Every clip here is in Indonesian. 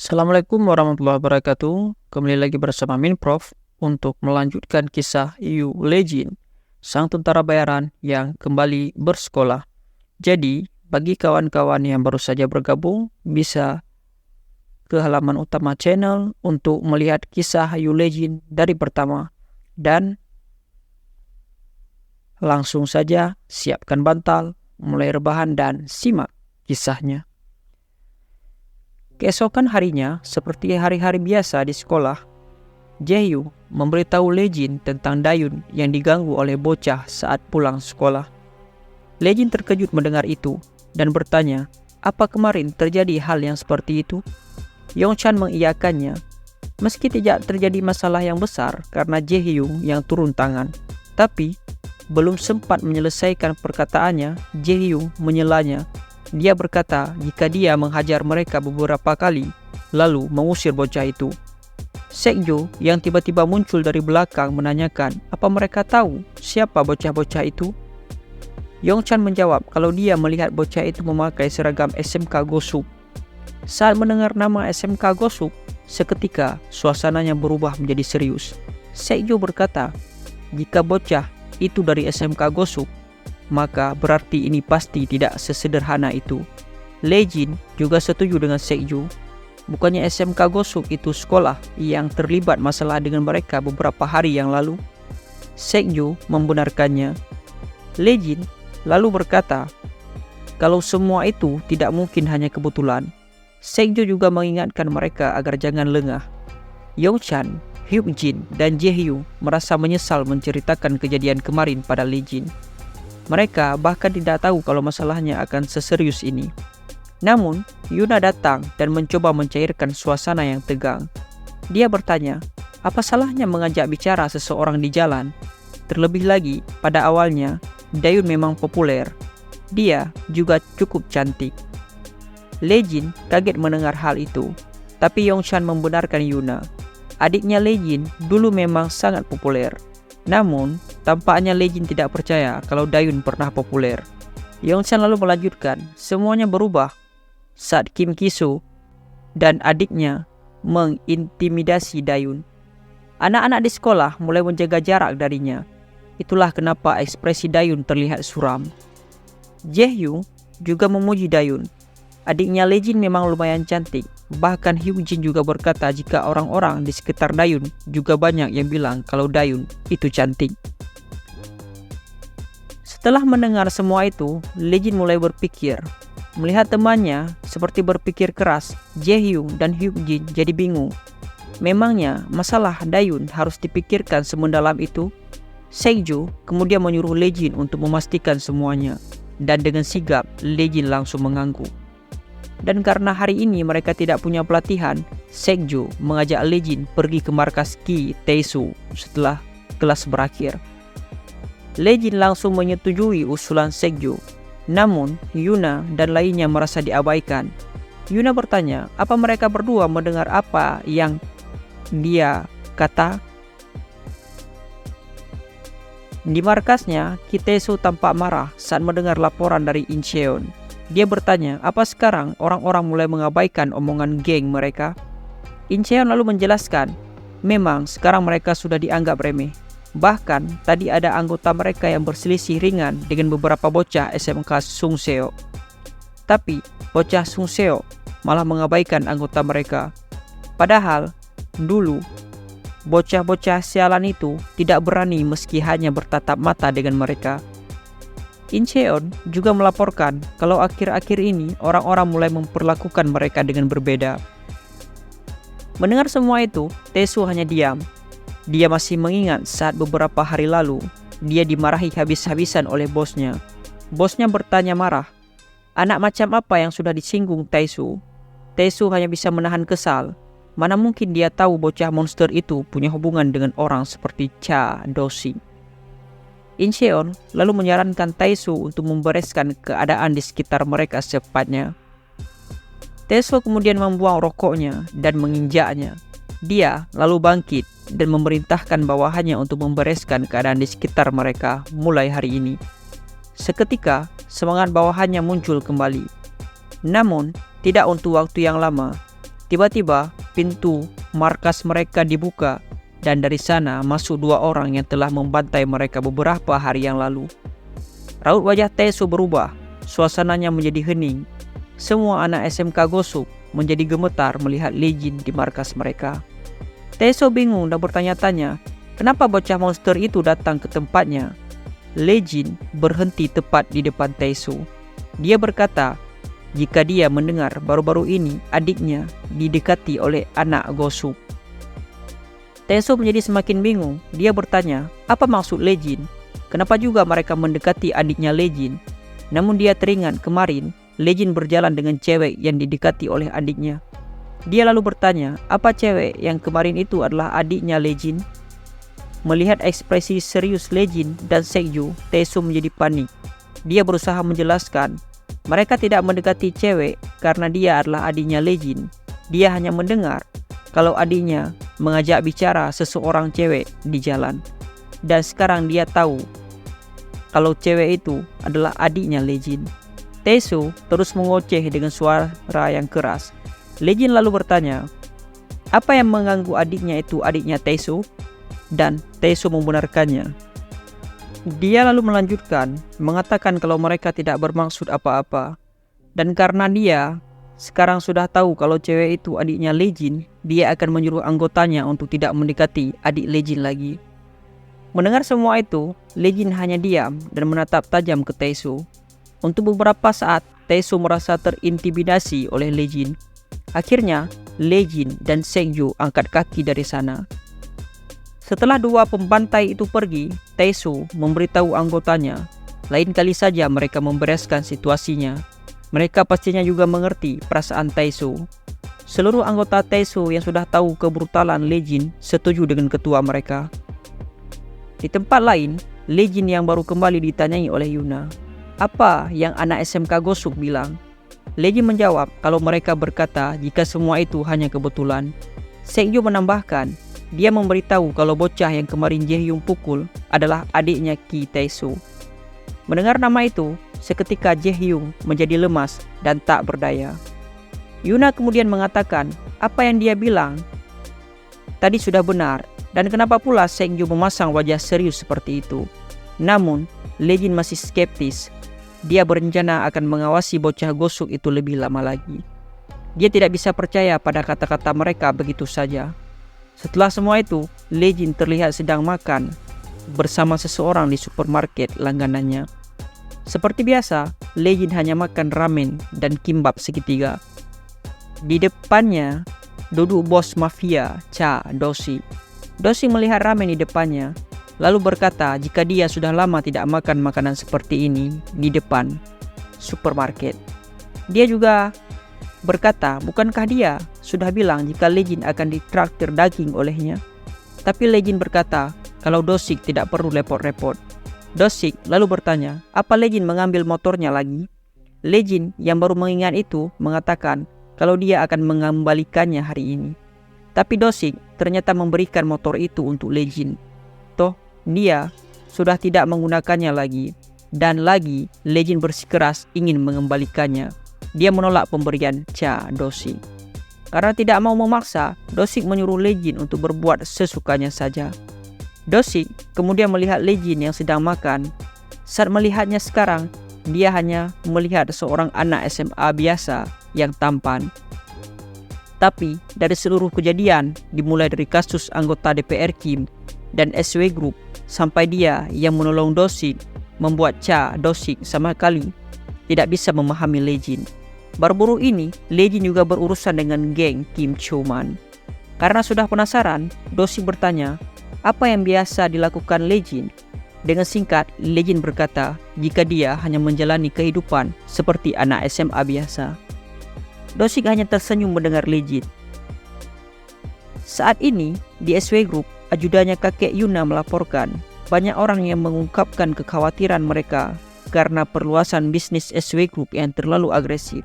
Assalamualaikum warahmatullahi wabarakatuh. Kembali lagi bersama Minprof untuk melanjutkan kisah Yu Lejin, sang tentara bayaran yang kembali bersekolah. Jadi, bagi kawan-kawan yang baru saja bergabung, bisa ke halaman utama channel untuk melihat kisah Yu Lejin dari pertama. Dan langsung saja siapkan bantal, mulai rebahan dan simak kisahnya. Keesokan harinya, seperti hari-hari biasa di sekolah, Jae-yu memberitahu Lejin tentang Dayun yang diganggu oleh bocah saat pulang sekolah. Lejin terkejut mendengar itu dan bertanya, apa kemarin terjadi hal yang seperti itu? Yongchan mengiyakannya. Meski tidak terjadi masalah yang besar karena Jae-yu yang turun tangan, tapi belum sempat menyelesaikan perkataannya, Jae-yu menyelanya. Dia berkata jika dia menghajar mereka beberapa kali, lalu mengusir bocah itu. Sekjo yang tiba-tiba muncul dari belakang menanyakan apa mereka tahu siapa bocah-bocah itu. Yongchan menjawab kalau dia melihat bocah itu memakai seragam SMK Gosuk. Saat mendengar nama SMK Gosuk, seketika suasananya berubah menjadi serius. Sekjo berkata, jika bocah itu dari SMK Gosuk, maka berarti ini pasti tidak sesederhana itu. Lejin juga setuju dengan Sekju. Bukannya SMK Gosuk itu sekolah yang terlibat masalah dengan mereka beberapa hari yang lalu? Sekju membenarkannya. Lejin lalu berkata, kalau semua itu tidak mungkin hanya kebetulan. Sekju juga mengingatkan mereka agar jangan lengah. Yongchan, Hyukjin, dan Jae-hyu merasa menyesal menceritakan kejadian kemarin pada Lejin. Mereka bahkan tidak tahu kalau masalahnya akan seserius ini. Namun, Yuna datang dan mencoba mencairkan suasana yang tegang. Dia bertanya, apa salahnya mengajak bicara seseorang di jalan? Terlebih lagi, pada awalnya, Dayun memang populer. Dia juga cukup cantik. Lejin kaget mendengar hal itu, tapi Yongchan membenarkan Yuna. Adiknya Lejin dulu memang sangat populer. Namun, tampaknya Lejin tidak percaya kalau Dayun pernah populer. Yongchan lalu melanjutkan, semuanya berubah saat Kim Ki-soo dan adiknya mengintimidasi Dayun. Anak-anak di sekolah mulai menjaga jarak darinya. Itulah kenapa ekspresi Dayun terlihat suram. Jae-hyu juga memuji Dayun. Adiknya Lejin memang lumayan cantik. Bahkan Hyukjin juga berkata jika orang-orang di sekitar Dayun juga banyak yang bilang kalau Dayun itu cantik. Setelah mendengar semua itu, Lejin mulai berpikir. Melihat temannya seperti berpikir keras, Jae-hyu dan Hyukjin jadi bingung. Memangnya masalah Dayun harus dipikirkan semendalam itu? Sekju kemudian menyuruh Lejin untuk memastikan semuanya. Dan dengan sigap, Lejin langsung mengangguk. Dan karena hari ini mereka tidak punya pelatihan, Sekju mengajak Lejin pergi ke markas Ki Tae-soo setelah kelas berakhir. Lejin langsung menyetujui usulan Sekju. Namun, Yuna dan lainnya merasa diabaikan. Yuna bertanya, apa mereka berdua mendengar apa yang dia kata? Di markasnya, Ki Tae-soo tampak marah saat mendengar laporan dari Incheon. Dia bertanya, apa sekarang orang-orang mulai mengabaikan omongan geng mereka? Incheon lalu menjelaskan, memang sekarang mereka sudah dianggap remeh. Bahkan, tadi ada anggota mereka yang berselisih ringan dengan beberapa bocah SMK Sungseo. Tapi, bocah Sungseo malah mengabaikan anggota mereka. Padahal, dulu, bocah-bocah sialan itu tidak berani meski hanya bertatap mata dengan mereka. Incheon juga melaporkan kalau akhir-akhir ini orang-orang mulai memperlakukan mereka dengan berbeda. Mendengar semua itu, Tae-soo hanya diam. Dia masih mengingat saat beberapa hari lalu, dia dimarahi habis-habisan oleh bosnya. Bosnya bertanya marah, anak macam apa yang sudah disinggung Tae-soo? Tae-soo hanya bisa menahan kesal. Mana mungkin dia tahu bocah monster itu punya hubungan dengan orang seperti Cha Do-sing. Incheon lalu menyarankan Tae-soo untuk membereskan keadaan di sekitar mereka secepatnya. Tae-soo kemudian membuang rokoknya dan menginjaknya. Dia lalu bangkit dan memerintahkan bawahannya untuk membereskan keadaan di sekitar mereka mulai hari ini. Seketika, semangat bawahannya muncul kembali. Namun, tidak untuk waktu yang lama. Tiba-tiba pintu markas mereka dibuka dan dari sana masuk 2 orang yang telah membantai mereka beberapa hari yang lalu. Raut wajah Taeso berubah, suasananya menjadi hening. Semua anak SMK Gosuk menjadi gemetar melihat Lee-jin di markas mereka. Taeso bingung dan bertanya-tanya, kenapa bocah monster itu datang ke tempatnya? Lee-jin berhenti tepat di depan Taeso. Dia berkata, jika dia mendengar baru-baru ini adiknya didekati oleh anak Gosuk. Taeso menjadi semakin bingung. Dia bertanya, apa maksud Lee-jin? Kenapa juga mereka mendekati adiknya Lee-jin? Namun dia teringat kemarin Lee-jin berjalan dengan cewek yang didekati oleh adiknya. Dia lalu bertanya, apa cewek yang kemarin itu adalah adiknya Lee-jin? Melihat ekspresi serius Lee-jin dan Seokju, Taeso menjadi panik. Dia berusaha menjelaskan, mereka tidak mendekati cewek karena dia adalah adiknya Lee-jin. Dia hanya mendengar kalau adiknya mengajak bicara seseorang cewek di jalan. Dan sekarang dia tahu kalau cewek itu adalah adiknya Lee-jin. Taeso terus mengoceh dengan suara yang keras. Lee-jin lalu bertanya, apa yang mengganggu adiknya itu adiknya Taeso? Dan Taeso membenarkannya. Dia lalu melanjutkan, mengatakan kalau mereka tidak bermaksud apa-apa. Dan karena dia sekarang sudah tahu kalau cewek itu adiknya Lee-jin, dia akan menyuruh anggotanya untuk tidak mendekati adik Lee-jin lagi. Mendengar semua itu, Lee-jin hanya diam dan menatap tajam ke Taeso. Untuk beberapa saat, Taeso merasa terintimidasi oleh Lee-jin. Akhirnya, Lee-jin dan Seokju angkat kaki dari sana. Setelah 2 pembantai itu pergi, Taeso memberitahu anggotanya, lain kali saja mereka membereskan situasinya. Mereka pastinya juga mengerti perasaan Taeso. Seluruh anggota Taeso yang sudah tahu kebrutalan Lee-jin setuju dengan ketua mereka. Di tempat lain, Lee-jin yang baru kembali ditanyai oleh Yuna, apa yang anak SMK Gosuk bilang? Lee-jin menjawab kalau mereka berkata jika semua itu hanya kebetulan. Seokju menambahkan, dia memberitahu kalau bocah yang kemarin Jaehyung pukul adalah adiknya Ki Taeso. Mendengar nama itu, seketika Jaehyung menjadi lemas dan tak berdaya. Yuna kemudian mengatakan, apa yang dia bilang tadi sudah benar, dan kenapa pula Seokju memasang wajah serius seperti itu. Namun, Lee-jin masih skeptis. Dia berencana akan mengawasi bocah Gosuk itu lebih lama lagi. Dia tidak bisa percaya pada kata-kata mereka begitu saja. Setelah semua itu, Lee-jin terlihat sedang makan bersama seseorang di supermarket langganannya. Seperti biasa, Lee-jin hanya makan ramen dan kimbap segitiga. Di depannya duduk bos mafia, Cha Do-sik. Do-sik melihat ramen di depannya, lalu berkata jika dia sudah lama tidak makan makanan seperti ini di depan supermarket. Dia juga berkata, bukankah dia sudah bilang jika Lee-jin akan ditraktir daging olehnya? Tapi Lee-jin berkata kalau Do-sik tidak perlu repot-repot. Do-sik lalu bertanya, apa Lee-jin mengambil motornya lagi? Lee-jin yang baru mengingat itu mengatakan kalau dia akan mengembalikannya hari ini. Tapi Do-sik ternyata memberikan motor itu untuk Lee-jin. Toh dia sudah tidak menggunakannya lagi. Dan lagi Lee-jin bersikeras ingin mengembalikannya. Dia menolak pemberian Cha Do-sik. Karena tidak mau memaksa, Do-sik menyuruh Lee-jin untuk berbuat sesukanya saja. Do-sik kemudian melihat Lee-jin yang sedang makan. Saat melihatnya sekarang, dia hanya melihat seorang anak SMA biasa yang tampan. Tapi dari seluruh kejadian, dimulai dari kasus anggota DPR Kim dan SW Group sampai dia yang menolong Do-sik, membuat Cha Do-sik sama sekali tidak bisa memahami Lee-jin. Baru-baru ini, Lee-jin juga berurusan dengan geng Kim Cho-man. Karena sudah penasaran, Do-sik bertanya, apa yang biasa dilakukan Lee-jin? Dengan singkat, Lee-jin berkata jika dia hanya menjalani kehidupan seperti anak SMA biasa. Do-sik hanya tersenyum mendengar Lee-jin. Saat ini, di SW Group, ajudannya kakek Yuna melaporkan banyak orang yang mengungkapkan kekhawatiran mereka karena perluasan bisnis SW Group yang terlalu agresif.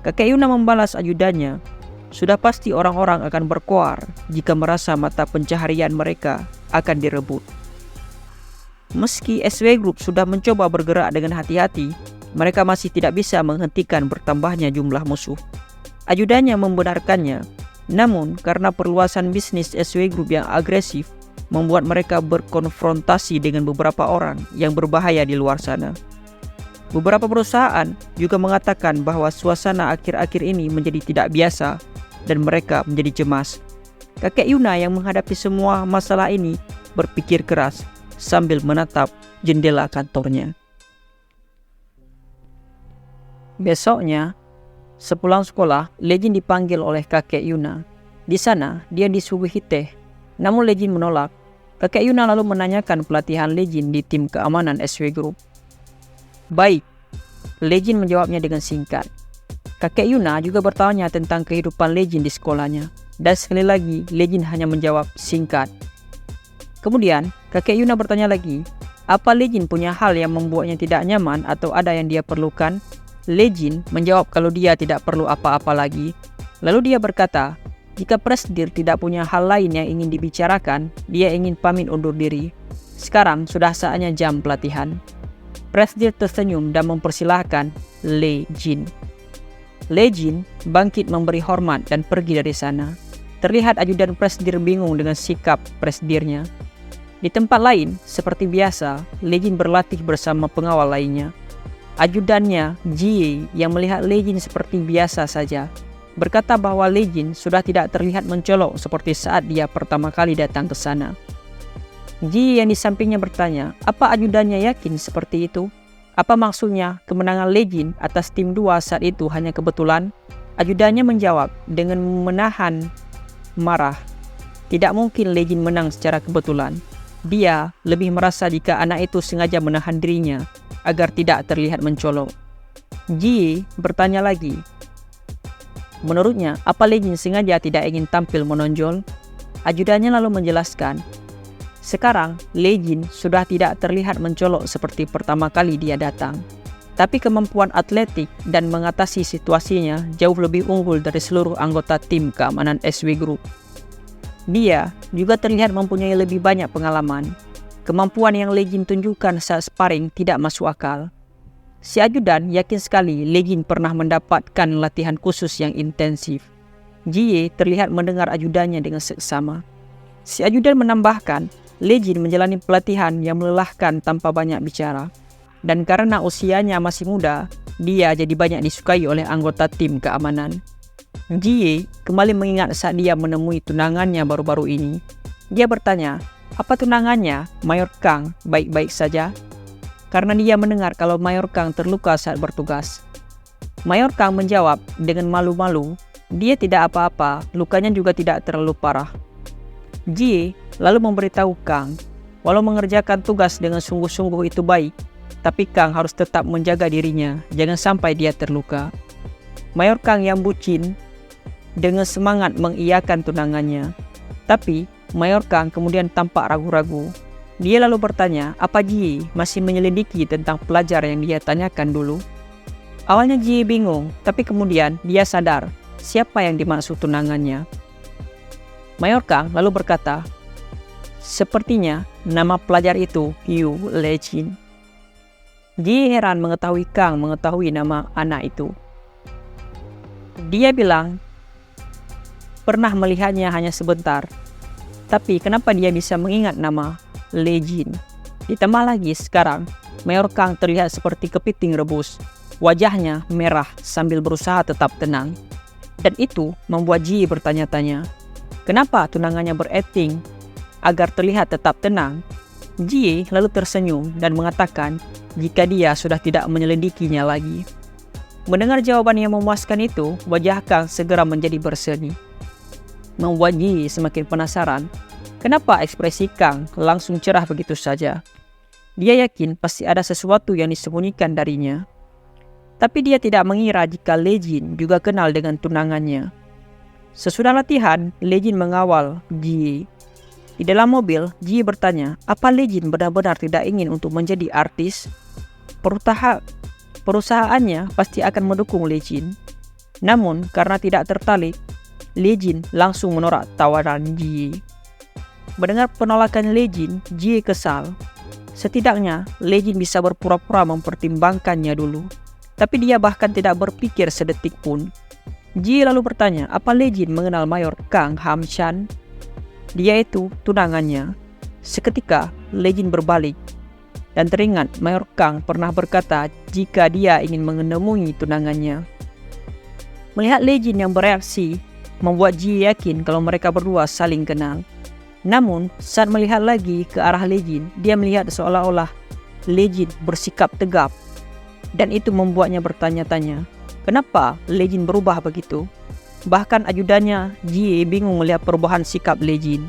Kakek Yuna membalas ajudannya, sudah pasti orang-orang akan berkoar jika merasa mata pencaharian mereka akan direbut. Meski SW Group sudah mencoba bergerak dengan hati-hati, mereka masih tidak bisa menghentikan bertambahnya jumlah musuh. Ajudannya membenarkannya, namun karena perluasan bisnis SW Group yang agresif membuat mereka berkonfrontasi dengan beberapa orang yang berbahaya di luar sana. Beberapa perusahaan juga mengatakan bahwa suasana akhir-akhir ini menjadi tidak biasa dan mereka menjadi cemas. Kakek Yuna yang menghadapi semua masalah ini berpikir keras sambil menatap jendela kantornya. Besoknya, sepulang sekolah, Legin dipanggil oleh kakek Yuna. Di sana, dia disuguhi teh. Namun Legin menolak. Kakek Yuna lalu menanyakan pelatihan Legin di tim keamanan SW Group. Baik, Legin menjawabnya dengan singkat. Kakek Yuna juga bertanya tentang kehidupan Legin di sekolahnya. Dan sekali lagi, Legin hanya menjawab singkat. Kemudian, kakek Yuna bertanya lagi, apa Legin punya hal yang membuatnya tidak nyaman atau ada yang dia perlukan? Legin menjawab kalau dia tidak perlu apa-apa lagi. Lalu dia berkata, jika Presdir tidak punya hal lain yang ingin dibicarakan, dia ingin pamit undur diri. Sekarang sudah saatnya jam pelatihan. Presdir tersenyum dan mempersilahkan Legin. Legin bangkit memberi hormat dan pergi dari sana. Terlihat ajudan Presdir bingung dengan sikap Presdirnya. Di tempat lain, seperti biasa, Legin berlatih bersama pengawal lainnya. Ajudannya, Jie, yang melihat Legin seperti biasa saja, berkata bahwa Legin sudah tidak terlihat mencolok seperti saat dia pertama kali datang ke sana. Jie yang di sampingnya bertanya, apa ajudannya yakin seperti itu? Apa maksudnya kemenangan Legin atas tim 2 saat itu hanya kebetulan? Ajudannya menjawab dengan menahan marah. Tidak mungkin Legin menang secara kebetulan. Dia lebih merasa jika anak itu sengaja menahan dirinya agar tidak terlihat mencolok. Jie bertanya lagi. Menurutnya, apa Legin sengaja tidak ingin tampil menonjol? Ajudannya lalu menjelaskan, sekarang Legin sudah tidak terlihat mencolok seperti pertama kali dia datang. Tapi kemampuan atletik dan mengatasi situasinya jauh lebih unggul dari seluruh anggota tim keamanan SW Group. Dia juga terlihat mempunyai lebih banyak pengalaman. Kemampuan yang Legin tunjukkan saat sparring tidak masuk akal. Si ajudan yakin sekali Legin pernah mendapatkan latihan khusus yang intensif. Jie terlihat mendengar ajudannya dengan seksama. Si ajudan menambahkan, Legin menjalani pelatihan yang melelahkan tanpa banyak bicara. Dan karena usianya masih muda, dia jadi banyak disukai oleh anggota tim keamanan. Jie kembali mengingat saat dia menemui tunangannya baru-baru ini. Dia bertanya, apa tunangannya, Mayor Kang, baik-baik saja? Karena dia mendengar kalau Mayor Kang terluka saat bertugas. Mayor Kang menjawab dengan malu-malu, dia tidak apa-apa, lukanya juga tidak terlalu parah. Jie lalu memberitahu Kang, walau mengerjakan tugas dengan sungguh-sungguh itu baik, tapi Kang harus tetap menjaga dirinya, jangan sampai dia terluka. Mayor Kang yang bucin dengan semangat mengiyakan tunangannya. Tapi Mayor Kang kemudian tampak ragu-ragu. Dia lalu bertanya, apa Jie masih menyelidiki tentang pelajar yang dia tanyakan dulu? Awalnya Jie bingung, tapi kemudian dia sadar siapa yang dimaksud tunangannya. Mayor Kang lalu berkata, sepertinya nama pelajar itu Yu Legin. Jie heran mengetahui Kang mengetahui nama anak itu. Dia bilang pernah melihatnya hanya sebentar. Tapi kenapa dia bisa mengingat nama Legin? Ditambah lagi sekarang, Mayor Kang terlihat seperti kepiting rebus. Wajahnya merah sambil berusaha tetap tenang. Dan itu membuat Jie bertanya-tanya, kenapa tunangannya berakting agar terlihat tetap tenang? Jie lalu tersenyum dan mengatakan jika dia sudah tidak menyelidikinya lagi. Mendengar jawaban yang memuaskan itu, wajah Kang segera menjadi berseri. Membuat Jie semakin penasaran, kenapa ekspresi Kang langsung cerah begitu saja. Dia yakin pasti ada sesuatu yang disembunyikan darinya. Tapi dia tidak mengira jika Legin juga kenal dengan tunangannya. Sesudah latihan, Legin mengawal Jie. Di dalam mobil, Jie bertanya, apa Legin benar-benar tidak ingin untuk menjadi artis? Perusahaannya pasti akan mendukung Legin. Namun, karena tidak tertarik, Legin langsung menolak tawaran Jie. Mendengar penolakan Legin, Jie kesal. Setidaknya, Legin bisa berpura-pura mempertimbangkannya dulu. Tapi dia bahkan tidak berpikir sedetik pun. Ji lalu bertanya, apa Lejin mengenal Mayor Kang Ham Shan? Dia itu tunangannya. Seketika Lejin berbalik dan teringat Mayor Kang pernah berkata jika dia ingin menemui tunangannya. Melihat Lejin yang bereaksi membuat Ji yakin kalau mereka berdua saling kenal. Namun saat melihat lagi ke arah Lejin, dia melihat seolah-olah Lejin bersikap tegap, dan itu membuatnya bertanya-tanya, kenapa Lejin berubah begitu? Bahkan ajudannya Ji bingung melihat perubahan sikap Lejin.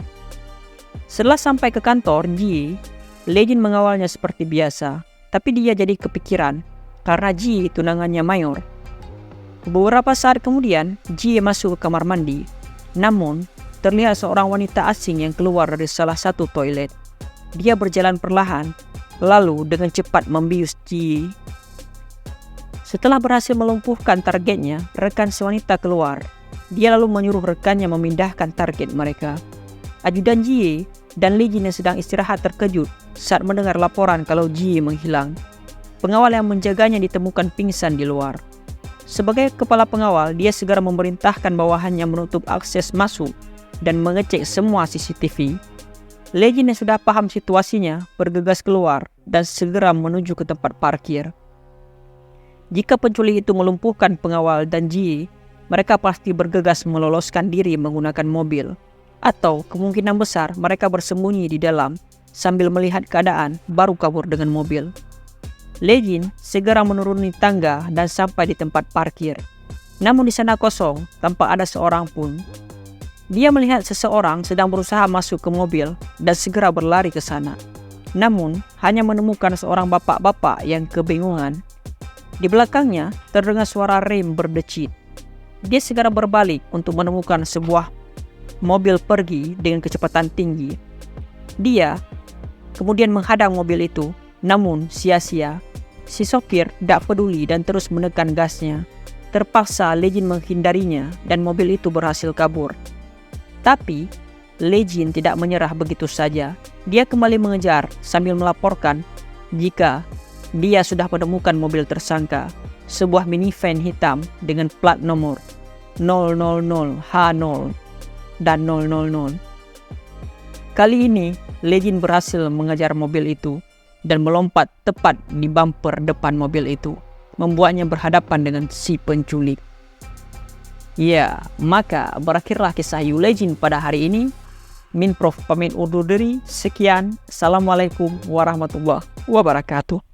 Setelah sampai ke kantor Ji, Lejin mengawalnya seperti biasa, tapi dia jadi kepikiran karena Ji tunangannya Mayor. Beberapa saat kemudian Ji masuk ke kamar mandi, namun terlihat seorang wanita asing yang keluar dari salah satu toilet. Dia berjalan perlahan, lalu dengan cepat membius Ji. Setelah berhasil melumpuhkan targetnya, rekan si wanita keluar. Dia lalu menyuruh rekannya memindahkan target mereka. Ajudan Ji dan Lejin yang sedang istirahat terkejut saat mendengar laporan kalau Ji menghilang. Pengawal yang menjaganya ditemukan pingsan di luar. Sebagai kepala pengawal, dia segera memerintahkan bawahannya menutup akses masuk dan mengecek semua CCTV. Lejin yang sudah paham situasinya bergegas keluar dan segera menuju ke tempat parkir. Jika penculik itu melumpuhkan pengawal dan Ji, mereka pasti bergegas meloloskan diri menggunakan mobil. Atau kemungkinan besar mereka bersembunyi di dalam sambil melihat keadaan baru kabur dengan mobil. Lejin segera menuruni tangga dan sampai di tempat parkir. Namun di sana kosong, tanpa ada seorang pun. Dia melihat seseorang sedang berusaha masuk ke mobil dan segera berlari ke sana. Namun hanya menemukan seorang bapak-bapak yang kebingungan. Di belakangnya terdengar suara rem berdecit. Dia segera berbalik untuk menemukan sebuah mobil pergi dengan kecepatan tinggi. Dia kemudian menghadang mobil itu, namun sia-sia. Si sopir tidak peduli dan terus menekan gasnya. Terpaksa Lejin menghindarinya dan mobil itu berhasil kabur. Tapi Lejin tidak menyerah begitu saja. Dia kembali mengejar sambil melaporkan jika dia sudah menemukan mobil tersangka, sebuah minivan hitam dengan plat nomor 000H0 dan 000. Kali ini Lejin berhasil mengejar mobil itu dan melompat tepat di bumper depan mobil itu, membuatnya berhadapan dengan si penculik. Ya, maka berakhirlah kisah You Legend pada hari ini. Min Prof pamit undur diri. Sekian. Assalamualaikum warahmatullahi wabarakatuh.